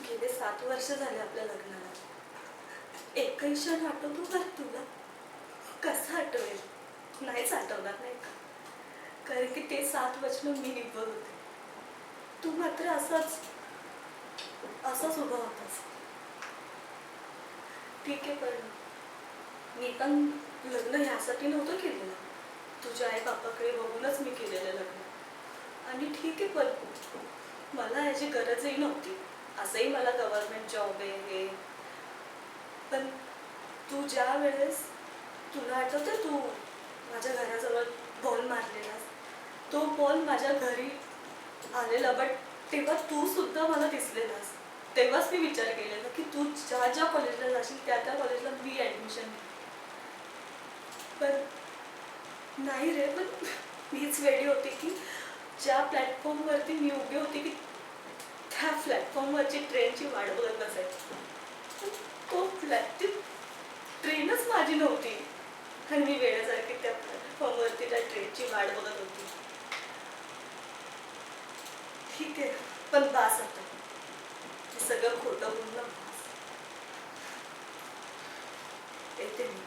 गेले 7 वर्ष झाले आपल्या लग्नाला. एकही क्षण आठवतो का तुला? कसा आठवेल? नाहीच आठवणार नाही का? कारण की ते 7 वचनं मी निभवत होते. तू मात्र असाच उभा होतास. ठीक आहे, पण मी पण लग्न ह्यासाठी नव्हतं केलेलं. तुझ्या आई बापाकडे बघूनच मी केलेलं लग्न. आणि ठीक आहे, पण मला ह्याची गरजही नव्हती. असंही मला गव्हर्नमेंट जॉब आहे हे. पण तू ज्या वेळेस, तुला आठवतं तू माझ्या घराजवळ बॉल मारलेलास, तो बॉल माझ्या घरी आलेला, बट तेव्हा तू सुद्धा मला दिसलेलास. तेव्हाच मी विचार केलेला की तू ज्या ज्या कॉलेजला जाशील त्या त्या कॉलेजला मी ॲडमिशन घेईन. पण नाही रे, पण मीच वेडी होती की ज्या प्लॅटफॉर्मवरती मी उभी होती की त्या प्लॅटफॉर्मवरची ट्रेनची वाट बघत बसायची. ती ट्रेनच माझी नव्हती आणि मी वेळेसारखी त्या प्लॅटफॉर्मवरती त्या ट्रेनची वाट बघत होती. ठीक आहे, पण बास आता. हे सगळं खोटं बोलणं बास. येते मी.